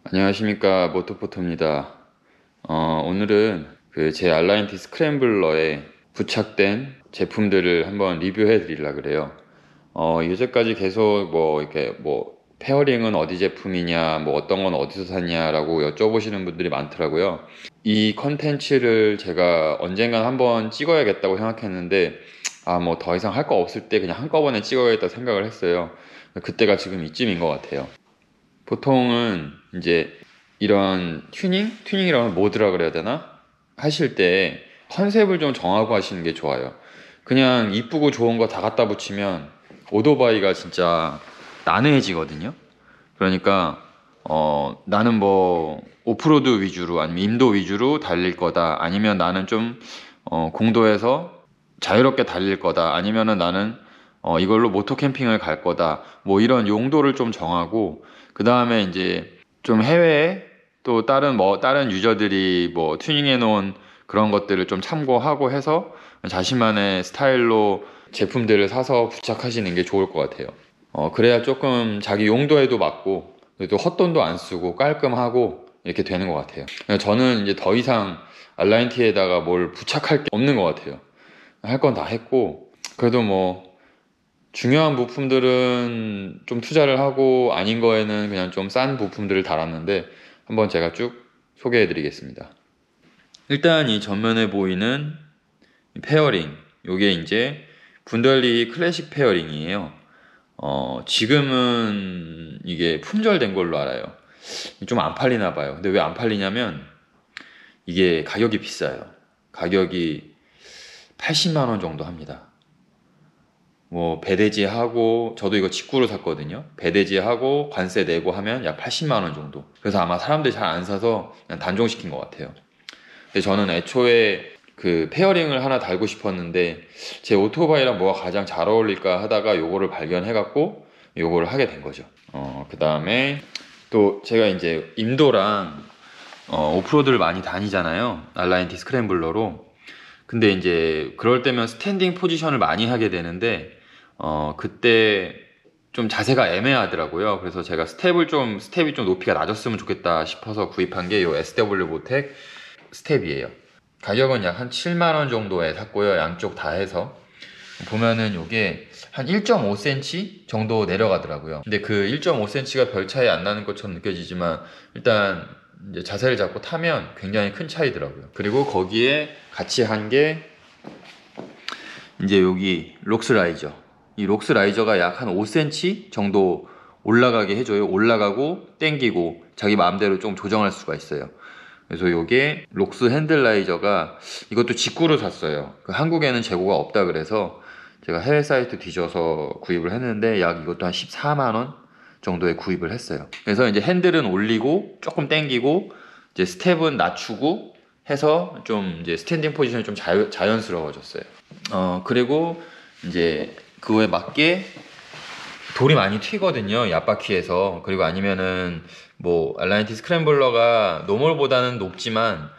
안녕하십니까, 모토포토입니다. 오늘은 제 알라인티 스크램블러에 부착된 제품들을 한번 리뷰해 드리려고 그래요. 이제까지 계속 페어링은 어디 제품이냐, 뭐 어떤 건 어디서 샀냐라고 여쭤보시는 분들이 많더라고요. 이 컨텐츠를 제가 언젠간 한번 찍어야겠다고 생각했는데, 뭐 더 이상 할 거 없을 때 그냥 한꺼번에 찍어야겠다 생각을 했어요. 그때가 지금 이쯤인 것 같아요. 보통은 이제 이런 튜닝이라고 하면 모드라 그래야 되나? 하실 때 컨셉을 좀 정하고 하시는 게 좋아요. 그냥 이쁘고 좋은 거 다 갖다 붙이면 오토바이가 진짜 난해해지거든요. 그러니까 나는 뭐 오프로드 위주로 아니면 임도 위주로 달릴 거다, 아니면 나는 좀 공도에서 자유롭게 달릴 거다, 아니면은 나는 이걸로 모토 캠핑을 갈 거다, 뭐 이런 용도를 좀 정하고, 그 다음에 이제 좀 해외에 또 다른 유저들이 뭐 튜닝해 놓은 그런 것들을 좀 참고하고 해서 자신만의 스타일로 제품들을 사서 부착하시는 게 좋을 것 같아요. 그래야 조금 자기 용도에도 맞고, 또 헛돈도 안 쓰고 깔끔하고 이렇게 되는 것 같아요. 저는 이제 더 이상 알라인티에다가 뭘 부착할 게 없는 것 같아요. 할 건 다 했고, 그래도 뭐 중요한 부품들은 좀 투자를 하고, 아닌 거에는 그냥 좀 싼 부품들을 달았는데 한번 제가 쭉 소개해 드리겠습니다. 일단 이 전면에 보이는 페어링, 요게 이제 분달리 클래식 페어링이에요. 지금은 이게 품절된 걸로 알아요. 좀 안 팔리나 봐요. 근데 왜 안 팔리냐면 이게 가격이 비싸요. 가격이 80만 원 정도 합니다. 뭐 배대지하고, 저도 이거 직구로 샀거든요. 배대지하고 관세 내고 하면 약 80만 원 정도. 그래서 아마 사람들이 잘 안 사서 그냥 단종시킨 것 같아요. 근데 저는 애초에 그 페어링을 하나 달고 싶었는데 제 오토바이랑 뭐가 가장 잘 어울릴까 하다가 요거를 발견해갖고 요거를 하게 된 거죠. 그 다음에 또 제가 이제 임도랑 오프로드를 많이 다니잖아요, 알라인티 스크램블러로. 근데 이제 그럴 때면 스탠딩 포지션을 많이 하게 되는데 그때 좀 자세가 애매하더라고요. 그래서 제가 스텝이 좀 높이가 낮았으면 좋겠다 싶어서 구입한 게 요 SW 모텍 스텝이에요. 가격은 약 한 7만 원 정도에 샀고요. 양쪽 다 해서 보면은 요게 한 1.5cm 정도 내려가더라고요. 근데 그 1.5cm가 별 차이 안 나는 것처럼 느껴지지만 일단 이제 자세를 잡고 타면 굉장히 큰 차이더라고요. 그리고 거기에 같이 한 게 이제 여기 록스라이저. 이 록스라이저가 약 한 5cm 정도 올라가게 해줘요. 올라가고 땡기고 자기 마음대로 좀 조정할 수가 있어요. 그래서 요게 록스 핸들라이저가, 이것도 직구로 샀어요. 한국에는 재고가 없다 그래서 제가 해외 사이트 뒤져서 구입을 했는데 약 이것도 한 14만 원 정도에 구입을 했어요. 그래서 이제 핸들은 올리고 조금 당기고 이제 스텝은 낮추고 해서 좀 이제 스탠딩 포지션이 좀 자연스러워졌어요. 그리고 이제 그거에 맞게 돌이 많이 튀거든요, 이 앞바퀴에서. 그리고 아니면은 뭐 알라인티 스크램블러가 노멀보다는 높지만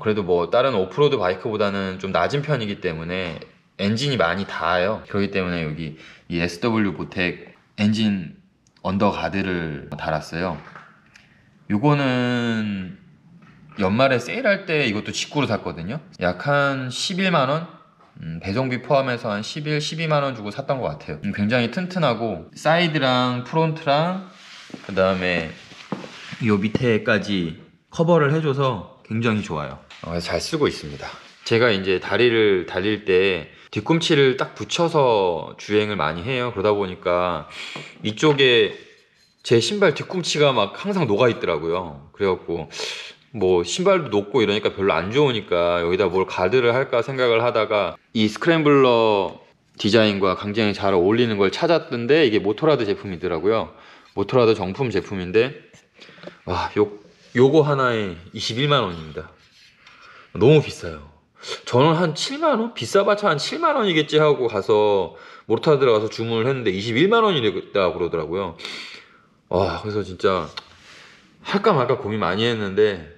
그래도 뭐 다른 오프로드 바이크보다는 좀 낮은 편이기 때문에 엔진이 많이 닿아요. 그렇기 때문에 여기 이 SW 모텍 엔진 언더가드를 달았어요. 요거는 연말에 세일할 때 이것도 직구로 샀거든요. 약 한 11만원? 배송비 포함해서 한 11, 12만원 주고 샀던 것 같아요. 굉장히 튼튼하고 사이드랑 프론트랑 그 다음에 요 밑에까지 커버를 해줘서 굉장히 좋아요. 그래서 잘 쓰고 있습니다. 제가 이제 다리를 달릴 때 뒤꿈치를 딱 붙여서 주행을 많이 해요. 그러다 보니까 이쪽에 제 신발 뒤꿈치가 막 항상 녹아 있더라고요. 그래갖고 뭐 신발도 녹고 이러니까 별로 안 좋으니까 여기다 뭘 가드를 할까 생각을 하다가 이 스크램블러 디자인과 굉장히 잘 어울리는 걸 찾았던데 이게 모토라드 제품이더라고요. 모토라드 정품 제품인데 와, 요거 하나에 21만 원입니다. 너무 비싸요. 저는 한 7만 원? 비싸봤자 한 7만 원이겠지 하고 가서 모토라드 가서 주문을 했는데 21만 원이랬다 그러더라고요. 와, 그래서 진짜 할까 말까 고민 많이 했는데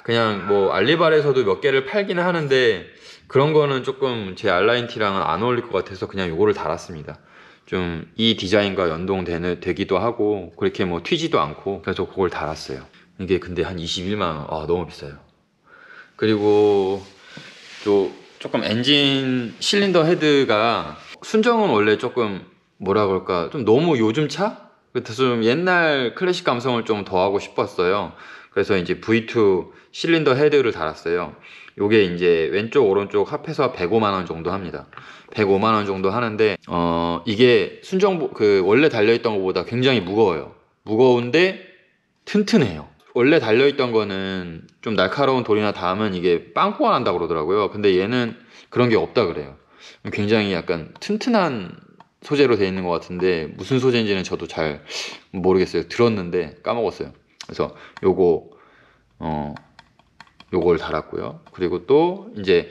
그냥 뭐 알리바에서도 몇 개를 팔기는 하는데 그런 거는 조금 제 알라인티랑은 안 어울릴 것 같아서 그냥 요거를 달았습니다. 좀 이 디자인과 연동되기도 하고 그렇게 뭐 튀지도 않고, 그래서 그걸 달았어요. 이게 근데 한 21만원. 아, 너무 비싸요. 그리고 또 조금 엔진 실린더 헤드가 순정은 원래 조금 뭐라 그럴까, 좀 너무 요즘 차? 그래서 좀 옛날 클래식 감성을 좀 더하고 싶었어요. 그래서 이제 V2 실린더 헤드를 달았어요. 요게 이제 왼쪽 오른쪽 합해서 105만원 정도 합니다. 105만원 정도 하는데 이게 순정 그 원래 달려있던 것보다 굉장히 무거워요. 무거운데 튼튼해요. 원래 달려있던 거는 좀 날카로운 돌이나 닿으면 이게 빵꾸가 난다고 그러더라고요. 근데 얘는 그런 게 없다 그래요. 굉장히 약간 튼튼한 소재로 되어 있는 것 같은데 무슨 소재인지는 저도 잘 모르겠어요. 들었는데 까먹었어요. 그래서 요걸 달았고요. 그리고 또 이제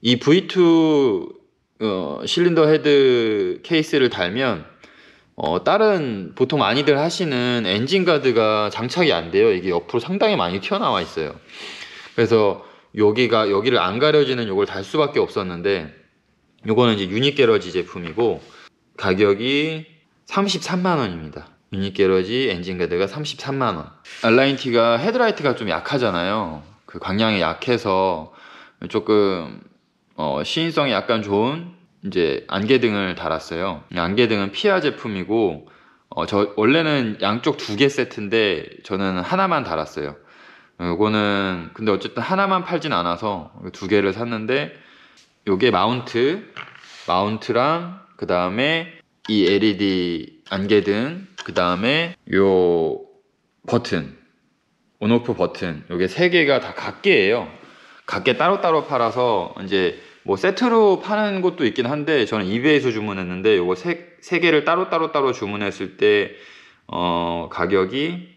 이 V2 실린더 헤드 케이스를 달면 다른 보통 많이들 하시는 엔진 가드가 장착이 안 돼요. 이게 옆으로 상당히 많이 튀어나와 있어요. 그래서 여기를 안 가려지는 요걸 달 수밖에 없었는데, 요거는 이제 유닛 게러지 제품이고 가격이 33만원입니다. 유닛 게러지 엔진 가드가 33만원. 알라인티가 헤드라이트가 좀 약하잖아요. 그 광량이 약해서 조금 시인성이 약간 좋은 이제 안개등을 달았어요. 안개등은 피아 제품이고 저 원래는 양쪽 2개 세트인데 저는 하나만 달았어요. 요거는 근데 어쨌든 하나만 팔진 않아서 2개를 샀는데, 요게 마운트랑 그 다음에 이 LED 안개등, 그 다음에 요 버튼, 온오프 버튼, 요게 3개가 다 각개예요. 각개 따로따로 팔아서 이제 뭐 세트로 파는 곳도 있긴 한데 저는 이베이에서 주문했는데 요거 3개를 따로 주문했을 때 가격이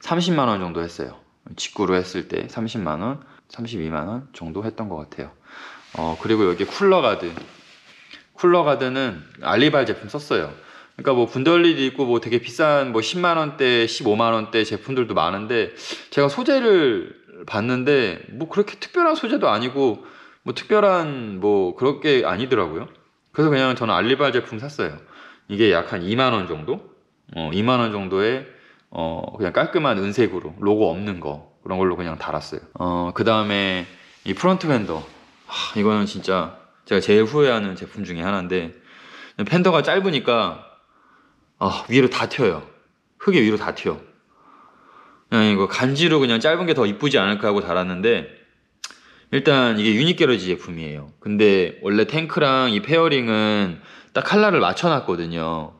30만원 정도 했어요. 직구로 했을 때 30만원, 32만원 정도 했던 것 같아요. 그리고 여기 쿨러 가드는 알리발 제품 썼어요. 그러니까 뭐 분덜리도 있고 뭐 되게 비싼 뭐 10만원대, 15만원대 제품들도 많은데 제가 소재를 봤는데 뭐 그렇게 특별한 소재도 아니고 뭐 특별한 뭐 그렇게 아니더라고요. 그래서 그냥 저는 알리발 제품 샀어요. 이게 약 한 2만원 정도? 2만원 정도에 그냥 깔끔한 은색으로 로고 없는 거, 그런 걸로 그냥 달았어요. 그 다음에 이 프론트 팬더, 이거는 진짜 제가 제일 후회하는 제품 중에 하나인데, 팬더가 짧으니까 위로 다 튀어요. 흙이 위로 다 튀어. 그냥 이거 간지로 그냥 짧은 게 더 이쁘지 않을까 하고 달았는데, 일단 이게 유닛 게러지 제품이에요. 근데 원래 탱크랑 이 페어링은 딱 컬러를 맞춰놨거든요.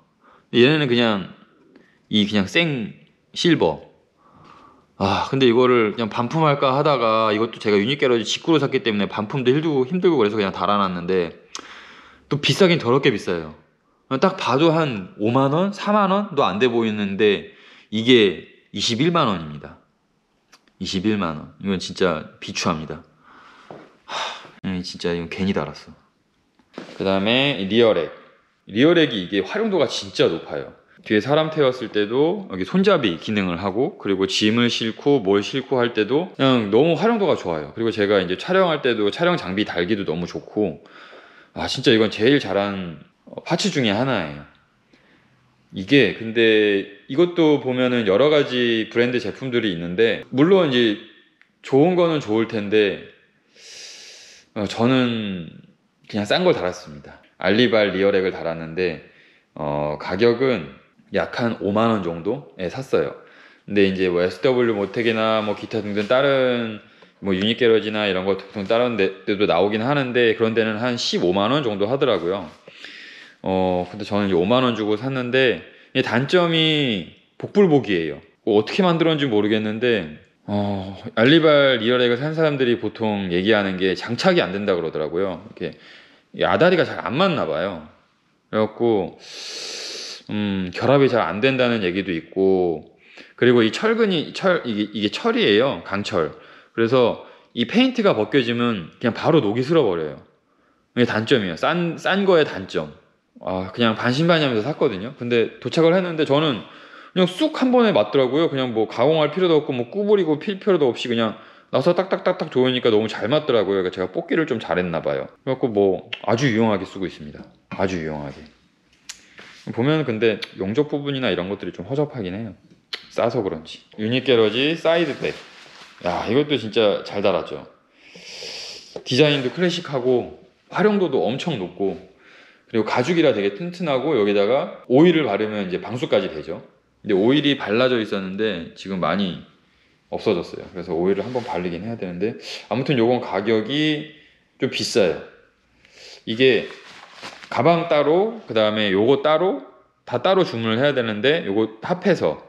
얘네는 그냥 생 실버. 근데 이거를 그냥 반품할까 하다가, 이것도 제가 유닛 게러지 직구로 샀기 때문에 반품도 힘들고 그래서 그냥 달아놨는데, 또 비싸긴 더럽게 비싸요. 딱 봐도 한 5만원? 4만원도 안 돼 보이는데 이게 21만원입니다. 21만원. 이건 진짜 비추합니다. 진짜 이건 괜히 달았어. 그 다음에 리어렉이 이게 활용도가 진짜 높아요. 뒤에 사람 태웠을 때도 여기 손잡이 기능을 하고, 그리고 짐을 싣고 뭘 싣고 할 때도 그냥 너무 활용도가 좋아요. 그리고 제가 이제 촬영할 때도 촬영 장비 달기도 너무 좋고, 진짜 이건 제일 잘한 파츠 중에 하나예요. 이게 근데 이것도 보면은 여러 가지 브랜드 제품들이 있는데, 물론 이제 좋은 거는 좋을 텐데 저는 그냥 싼 걸 달았습니다. 알리발 리어렉을 달았는데 가격은 약 한 5만원 정도에 샀어요. 근데 이제 뭐 SW 모텍이나 뭐 기타 등등 다른 뭐 유닛 게러지나 이런 거 등등 다른 데도 나오긴 하는데, 그런 데는 한 15만원 정도 하더라고요. 근데 저는 이제 5만원 주고 샀는데, 이 단점이 복불복이에요. 어떻게 만들었는지 모르겠는데 알리발 리어렉을 산 사람들이 보통 얘기하는 게 장착이 안 된다 그러더라고요. 이렇게 아다리가 잘 안 맞나 봐요. 그래갖고 결합이 잘 안 된다는 얘기도 있고, 그리고 이 철근이 이게 철이에요. 강철. 그래서 이 페인트가 벗겨지면 그냥 바로 녹이 슬어버려요. 이게 단점이에요. 싼 거의 단점. 그냥 반신반의하면서 샀거든요. 근데 도착을 했는데 저는 그냥 쑥 한 번에 맞더라고요. 그냥 뭐 가공할 필요도 없고 뭐 구부리고 필 필요도 없이 그냥 나서 딱딱딱딱 조이니까 너무 잘 맞더라고요. 그러니까 제가 뽑기를 좀 잘했나 봐요. 그래갖고 뭐 아주 유용하게 쓰고 있습니다. 아주 유용하게. 보면 근데 용접 부분이나 이런 것들이 좀 허접하긴 해요. 싸서 그런지. 유닛 게러지 사이드백. 야, 이것도 진짜 잘 달았죠. 디자인도 클래식하고 활용도도 엄청 높고, 그리고 가죽이라 되게 튼튼하고, 여기다가 오일을 바르면 이제 방수까지 되죠. 근데 오일이 발라져 있었는데 지금 많이 없어졌어요. 그래서 오일을 한번 바르긴 해야 되는데, 아무튼 요건 가격이 좀 비싸요. 이게 가방 따로, 그 다음에 요거 따로, 다 따로 주문을 해야 되는데, 요거 합해서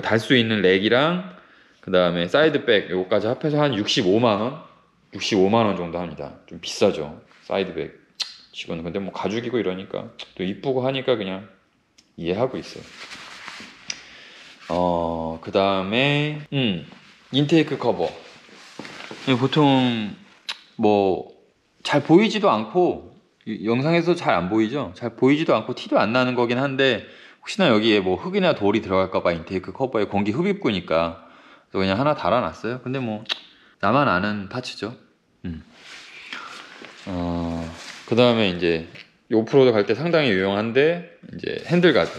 달 수 있는 렉이랑 그 다음에 사이드백 요거까지 합해서 한 65만원? 65만원 정도 합니다. 좀 비싸죠, 사이드백. 이거는 근데 뭐 가죽이고 이러니까 또 이쁘고 하니까 그냥 이해하고 있어요. 그 다음에 인테이크 커버. 보통 뭐 잘 보이지도 않고, 영상에서 잘 안 보이죠? 잘 보이지도 않고 티도 안 나는 거긴 한데, 혹시나 여기에 뭐 흙이나 돌이 들어갈까봐 인테이크 커버에 공기 흡입구니까 또 그냥 하나 달아놨어요. 근데 뭐 나만 아는 파츠죠. 그 다음에 이제 오프로드 갈 때 상당히 유용한데, 이제 핸들가드.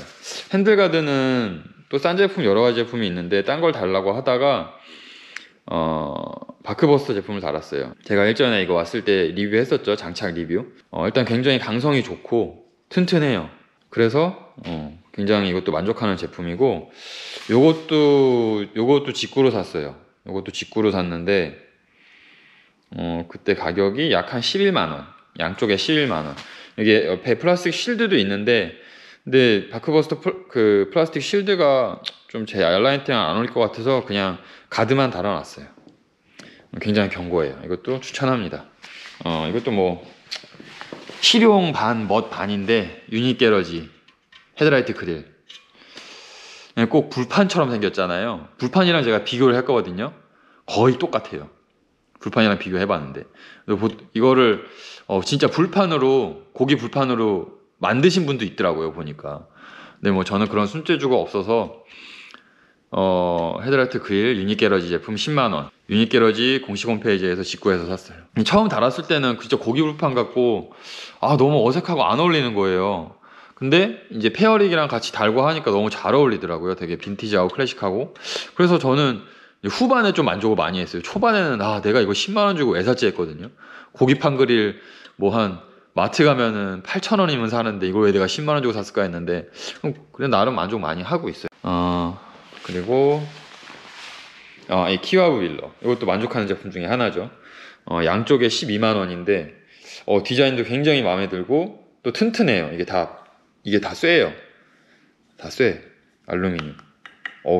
핸들가드는 또 싼 제품 여러 가지 제품이 있는데 딴 걸 달라고 하다가 바크버스터 제품을 달았어요. 제가 일전에 이거 왔을 때 리뷰했었죠, 장착 리뷰. 일단 굉장히 강성이 좋고 튼튼해요. 그래서 굉장히 이것도 만족하는 제품이고, 요것도 직구로 샀어요. 요것도 직구로 샀는데 그때 가격이 약 한 11만원, 양쪽에 11만원. 이게 옆에 플라스틱 실드도 있는데, 근데 바크버스터 그 플라스틱 실드가 좀 제 에어라인트랑 안 어울릴 것 같아서 그냥 가드만 달아놨어요. 굉장히 견고해요. 이것도 추천합니다. 이것도 뭐 실용 반, 멋 반인데, 유닛 게러지 헤드라이트 그릴. 꼭 불판처럼 생겼잖아요. 불판이랑 제가 비교를 했거든요. 거의 똑같아요. 불판이랑 비교해봤는데, 이거를 진짜 불판으로, 고기 불판으로 만드신 분도 있더라고요, 보니까. 근데 뭐 저는 그런 손재주가 없어서 헤드라이트 그릴 유닛 게러지 제품 10만원, 유닛 게러지 공식 홈페이지에서 직구해서 샀어요. 처음 달았을 때는 진짜 고기 불판 같고 너무 어색하고 안 어울리는 거예요. 근데 이제 페어링이랑 같이 달고 하니까 너무 잘 어울리더라고요. 되게 빈티지하고 클래식하고. 그래서 저는 후반에 좀 만족을 많이 했어요. 초반에는 내가 이거 10만원 주고 왜 샀지 했거든요. 고기판 그릴 뭐 한 마트 가면은 8,000원이면 사는데 이걸 왜 내가 10만원 주고 샀을까 했는데, 그래 나름 만족 많이 하고 있어요. 그리고 이 키와브 윌러, 이것도 만족하는 제품 중에 하나죠. 양쪽에 12만원인데 디자인도 굉장히 마음에 들고 또 튼튼해요. 이게 다 쇠예요. 다 쇠, 알루미늄.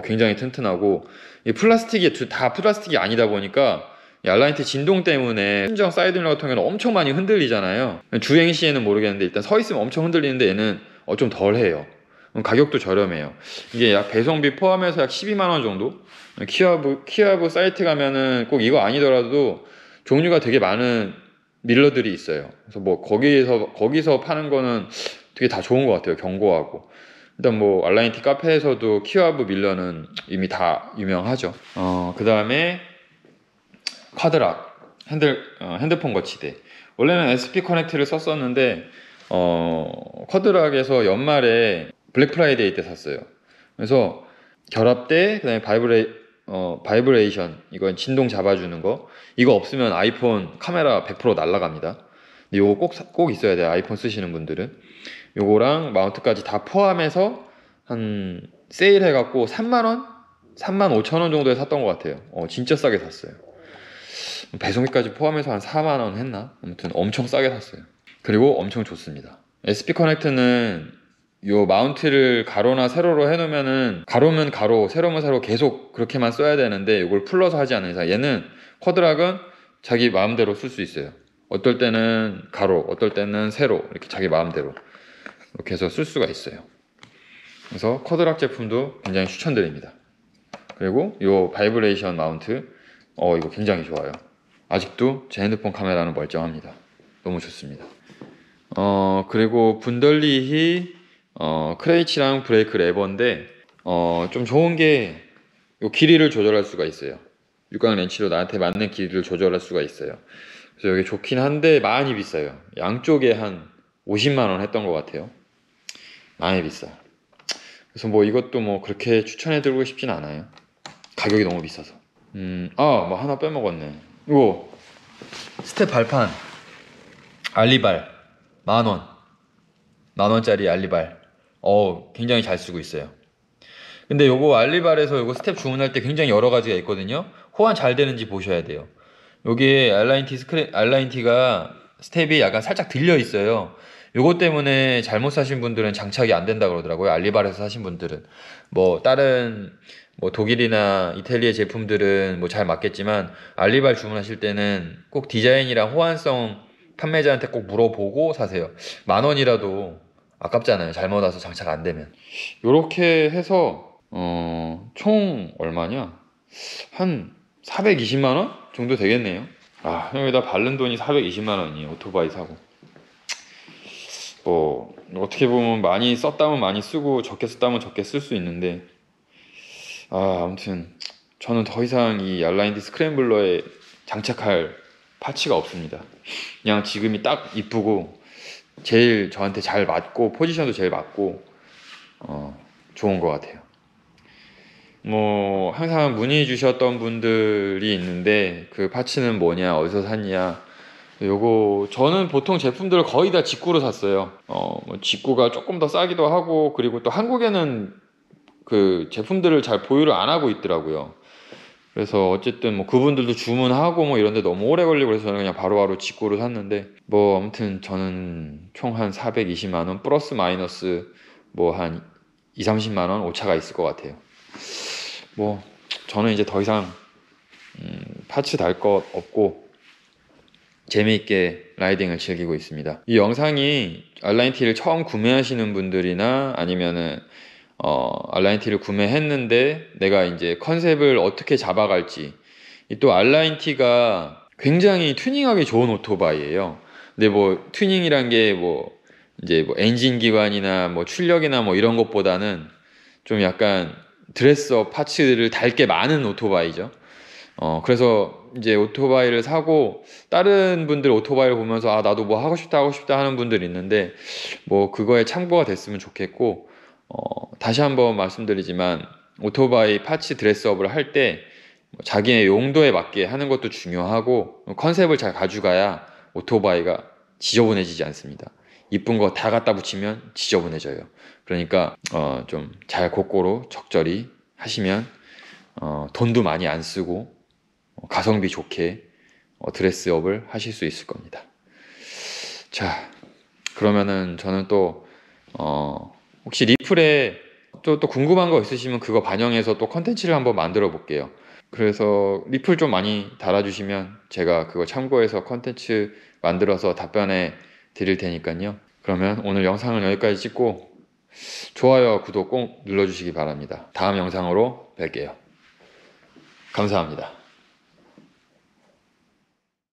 굉장히 튼튼하고, 이 플라스틱이 다 플라스틱이 아니다 보니까 이 알라인트 진동 때문에 순정 사이드밀러 같은 경우는 엄청 많이 흔들리잖아요. 주행 시에는 모르겠는데 일단 서 있으면 엄청 흔들리는데 얘는 좀 덜해요. 가격도 저렴해요. 이게 약 배송비 포함해서 약 12만원 정도? 키와브 사이트 가면은 꼭 이거 아니더라도 종류가 되게 많은 밀러들이 있어요. 그래서 뭐 거기서 파는 거는 되게 다 좋은 것 같아요. 견고하고. 일단 뭐 알라인티 카페에서도 키와브 밀러는 이미 다 유명하죠. 그 다음에 쿼드락 핸드폰 거치대. 원래는 SP 커넥트를 썼었는데 쿼드락에서 연말에 블랙 프라이데이 때 샀어요. 그래서 결합대, 그다음에 바이브레이션, 이건 진동 잡아주는 거, 이거 없으면 아이폰 카메라 100% 날라갑니다. 근데 요거 꼭 있어야 돼요, 아이폰 쓰시는 분들은. 요거랑 마운트까지 다 포함해서 한 세일 해갖고 3만원? 35,000원 정도에 샀던 것 같아요. 진짜 싸게 샀어요. 배송비까지 포함해서 한 4만원 했나? 아무튼 엄청 싸게 샀어요. 그리고 엄청 좋습니다. SP 커넥트는 요 마운트를 가로나 세로로 해놓으면은, 가로면 가로, 세로면 세로 계속 그렇게만 써야 되는데, 이걸 풀러서 하지 않는 이상 얘는 쿼드락은 자기 마음대로 쓸 수 있어요. 어떨 때는 가로, 어떨 때는 세로, 이렇게 자기 마음대로 이렇게 해서 쓸 수가 있어요. 그래서 쿼드락 제품도 굉장히 추천드립니다. 그리고 요 바이브레이션 마운트, 이거 굉장히 좋아요. 아직도 제 핸드폰 카메라는 멀쩡합니다. 너무 좋습니다. 그리고 분덜리히 크레이치랑 브레이크 레버인데, 좀 좋은 게 요 길이를 조절할 수가 있어요. 육각 렌치로 나한테 맞는 길이를 조절할 수가 있어요. 그래서 여기 좋긴 한데 많이 비싸요. 양쪽에 한 50만원 했던 것 같아요. 많이 비싸요. 그래서 뭐 이것도 뭐 그렇게 추천해드리고 싶진 않아요. 가격이 너무 비싸서. 뭐 하나 빼먹었네. 이거 스텝 발판 알리발 10,000원, 10,000원짜리 알리발. 굉장히 잘 쓰고 있어요. 근데 요거 알리발에서 요거 스텝 주문할 때 굉장히 여러 가지가 있거든요. 호환 잘 되는지 보셔야 돼요. 여기에 알라인티가 스텝이 약간 살짝 들려 있어요. 요거 때문에 잘못 사신 분들은 장착이 안 된다 그러더라고요. 알리발에서 사신 분들은. 뭐 다른 뭐 독일이나 이탈리아 제품들은 뭐 잘 맞겠지만 알리발 주문하실 때는 꼭 디자인이랑 호환성 판매자한테 꼭 물어보고 사세요. 10,000원이라도 아깝잖아요. 잘못 와서 장착 안 되면. 요렇게 해서 총 얼마냐? 한 420만 원 정도 되겠네요. 여기다 바른 돈이 420만 원이에요. 오토바이 사고. 뭐 어떻게 보면 많이 썼다면 많이 쓰고 적게 썼다면 적게 쓸 수 있는데 아무튼 저는 더 이상 이 알라인티 스크램블러에 장착할 파츠가 없습니다. 그냥 지금이 딱 이쁘고 제일 저한테 잘 맞고 포지션도 제일 맞고 좋은 것 같아요. 뭐 항상 문의 주셨던 분들이 있는데 그 파츠는 뭐냐, 어디서 샀냐. 요거 저는 보통 제품들을 거의 다 직구로 샀어요. 뭐 직구가 조금 더 싸기도 하고, 그리고 또 한국에는 그 제품들을 잘 보유를 안 하고 있더라고요. 그래서 어쨌든 뭐 그분들도 주문하고 뭐 이런데 너무 오래 걸리고 그래서 저는 그냥 바로바로 직구로 샀는데, 뭐 아무튼 저는 총 한 420만 원 플러스 마이너스 뭐 한 2, 30만 원 오차가 있을 것 같아요. 뭐 저는 이제 더 이상 파츠 달 것 없고 재미있게 라이딩을 즐기고 있습니다. 이 영상이 알라인티를 처음 구매하시는 분들이나 아니면은 알라인티를 구매했는데 내가 이제 컨셉을 어떻게 잡아갈지, 또 알라인티가 굉장히 튜닝하기 좋은 오토바이예요. 근데 뭐 튜닝이란 게 뭐 이제 뭐 엔진 기관이나 뭐 출력이나 뭐 이런 것보다는 좀 약간 드레스업 파츠를 달 게 많은 오토바이죠. 그래서 이제 오토바이를 사고 다른 분들 오토바이를 보면서 나도 뭐 하고 싶다 하는 분들이 있는데, 뭐 그거에 참고가 됐으면 좋겠고, 다시 한번 말씀드리지만 오토바이 파츠 드레스업을 할 때 자기의 용도에 맞게 하는 것도 중요하고, 컨셉을 잘 가져가야 오토바이가 지저분해지지 않습니다. 이쁜 거 다 갖다 붙이면 지저분해져요. 그러니까 좀 잘 고고로 적절히 하시면 돈도 많이 안 쓰고 가성비 좋게 드레스업을 하실 수 있을 겁니다. 자, 그러면은 저는 또 혹시 리플에 또 궁금한 거 있으시면 그거 반영해서 또 컨텐츠를 한번 만들어 볼게요. 그래서 리플 좀 많이 달아주시면 제가 그거 참고해서 컨텐츠 만들어서 답변해 드릴 테니까요. 그러면 오늘 영상을 여기까지 찍고 좋아요, 구독 꼭 눌러주시기 바랍니다. 다음 영상으로 뵐게요. 감사합니다.